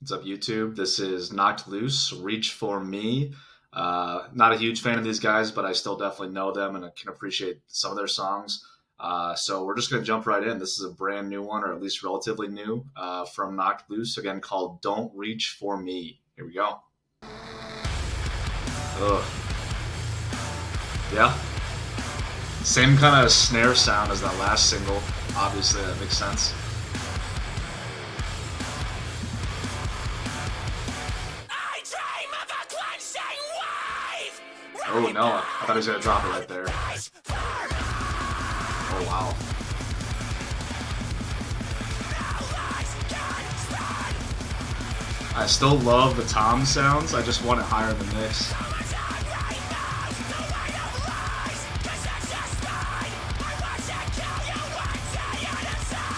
What's up, YouTube? This is Knocked Loose, Reach for Me. Not a huge fan of these guys, but I still definitely know them and I can appreciate some of their songs. So we're just going to jump right in. This is a brand new one, or at least relatively new, from Knocked Loose, again called Don't Reach for Me. Here we go. Ugh. Yeah. Same kind of snare sound as that last single. Obviously, that makes sense. Oh no, I thought he was going to drop it right there. Oh wow. I still love the tom sounds, I just want it higher in the mix.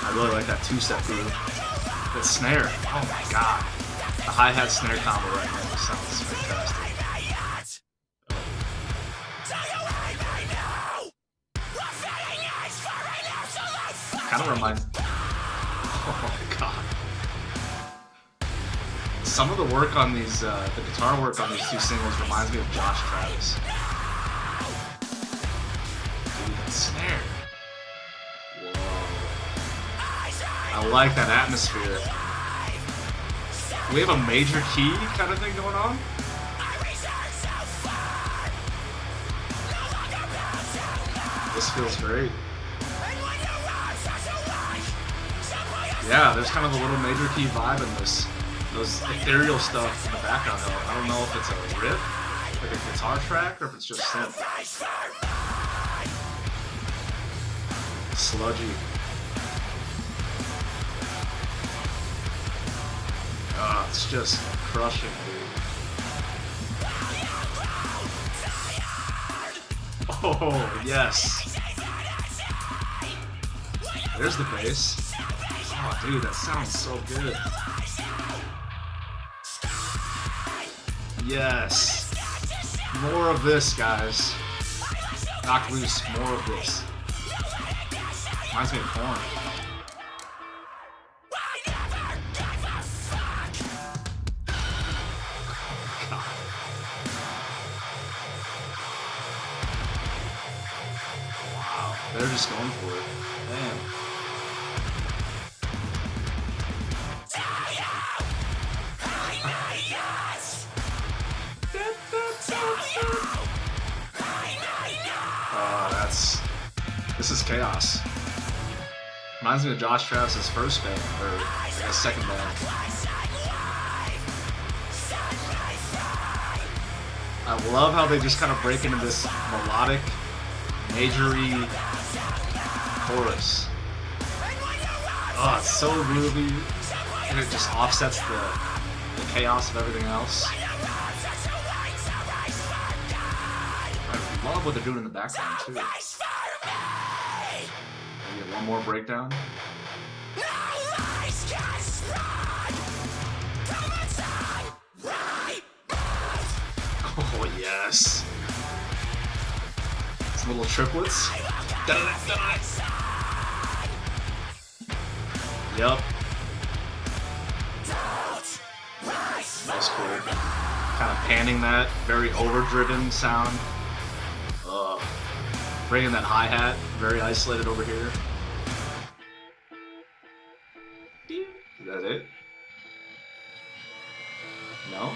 I really like that two-step groove. The snare, oh my god. The hi-hat snare combo right now sounds fantastic. Kind of reminds. Oh my god. Some of the work on these, the guitar work on these two singles reminds me of Josh Travis. Dude, that snare. Whoa. I like that atmosphere. We have a major key kind of thing going on. This feels great. Yeah, there's kind of a little major key vibe in this. Those ethereal stuff in the background though. I don't know if it's a riff, like a guitar track, or if it's just synth. Sludgy. It's just crushing, dude. Oh, yes. There's the bass. Oh, dude, that sounds so good. Yes. More of this, guys. Knock loose, more of this. Reminds me of porn. Wow, they're just going for it. Damn. This is chaos. Reminds me of Josh Travis's first band, or I guess second band. I love how they just kind of break into this melodic, majory chorus. Oh, it's so groovy, and it just offsets the chaos of everything else. I love what they're doing in the background, too. Maybe one more breakdown. Oh, yes. Some little triplets. Yep. That's cool. Kind of panning that, very overdriven sound. Bringing that hi-hat, very isolated over here. Is that it? No?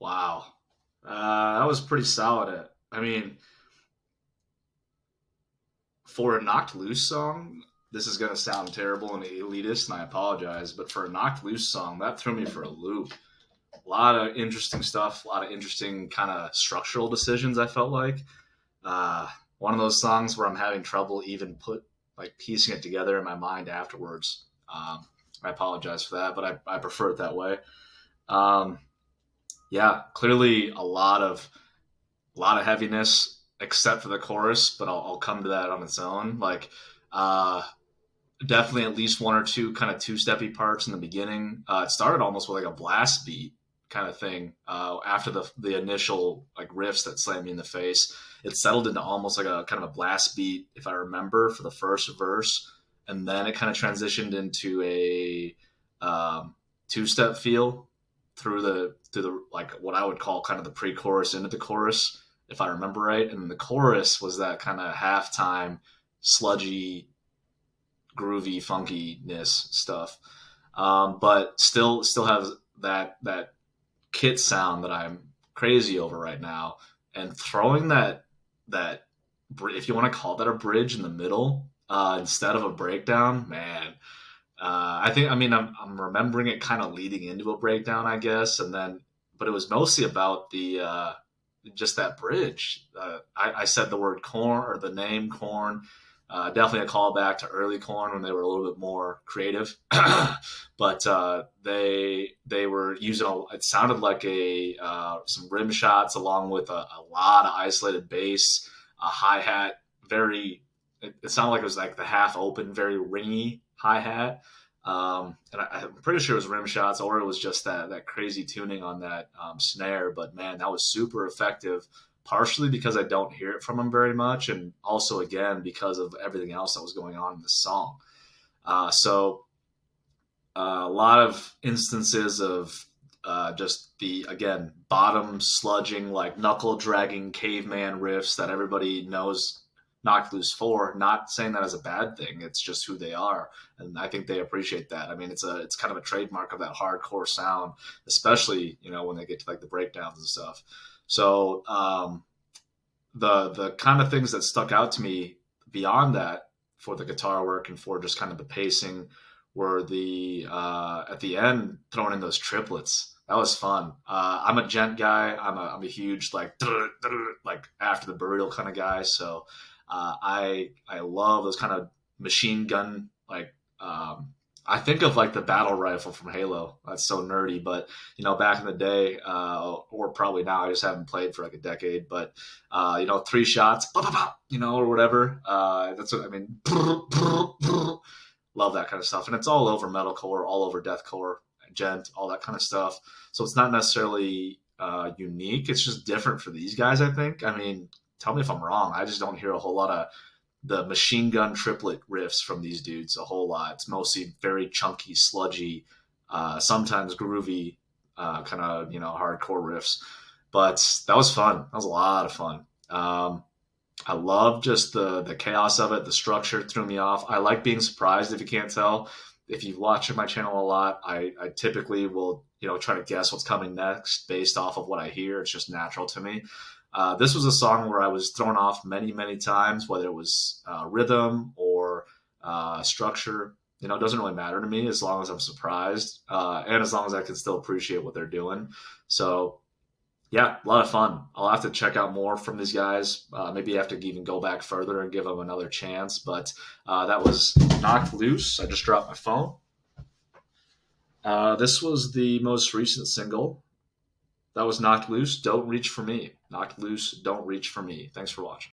Wow. That was pretty solid. I mean, for a Knocked Loose song, this is going to sound terrible and elitist, and I apologize, but for a Knocked Loose song, that threw me for a loop. A lot of interesting stuff, a lot of interesting kind of structural decisions, I felt like. One of those songs where I'm having trouble even piecing it together in my mind afterwards. I apologize for that, but I prefer it that way. Yeah, clearly a lot of heaviness except for the chorus, but I'll come to that on its own. Definitely at least one or two kind of two-steppy parts in the beginning. It started almost with like a blast beat kind of thing. After the initial like riffs that slammed me in the face, it settled into almost like a kind of a blast beat, if I remember, for the first verse. and then it kind of transitioned into a two-step feel through the like what I would call kind of the pre-chorus into the chorus, if I remember right. And the chorus was that kind of halftime sludgy, groovy, funkiness stuff, but still has that kit sound that I'm crazy over right now. And throwing that if you want to call that a bridge in the middle instead of a breakdown, man. I think I mean I'm remembering it kind of leading into a breakdown, I guess, and then but it was mostly about the just that bridge. I said the word corn or the name corn. Definitely a callback to early corn when they were a little bit more creative, but they were using it sounded like a some rim shots along with a lot of isolated bass, a hi hat, very. It sounded like it was like the half open, very ringy hi hat. And I'm pretty sure it was rim shots or it was just that crazy tuning on that snare. But man, that was super effective. Partially because I don't hear it from him very much, and also again because of everything else that was going on in the song. A lot of instances of just the again bottom sludging like knuckle dragging caveman riffs that everybody knows Knocked Loose for. Not saying that as a bad thing. It's just who they are, and I think they appreciate that. I mean, it's kind of a trademark of that hardcore sound, especially when they get to like the breakdowns and stuff. So the kind of things that stuck out to me beyond that for the guitar work and for just kind of the pacing were the at the end throwing in those triplets. That was fun. I'm a gent guy. I'm a huge like after the burial kind of guy. So I love those kind of machine gun like. I think of like the battle rifle from Halo. That's so nerdy, but back in the day, or probably now, I just haven't played for like a decade. But three shots, or whatever. That's what I mean. Love that kind of stuff, and it's all over metalcore, all over deathcore, gent, all that kind of stuff. So it's not necessarily unique. It's just different for these guys, I think. I mean, tell me if I'm wrong. I just don't hear a whole lot of the machine gun triplet riffs from these dudes a whole lot. It's mostly very chunky, sludgy, sometimes groovy, kind of hardcore riffs. But that was fun. That was a lot of fun. I love just the chaos of it. The structure threw me off. I like being surprised. If you can't tell, if you watch my channel a lot, I typically will try to guess what's coming next based off of what I hear. It's just natural to me. This was a song where I was thrown off many, many times, whether it was rhythm or structure. It doesn't really matter to me as long as I'm surprised and as long as I can still appreciate what they're doing. So, yeah, a lot of fun. I'll have to check out more from these guys. Maybe I have to even go back further and give them another chance. But that was Knocked Loose. I just dropped my phone. This was the most recent single. That was Knocked Loose. Don't reach for me. Knocked Loose. Don't reach for me. Thanks for watching.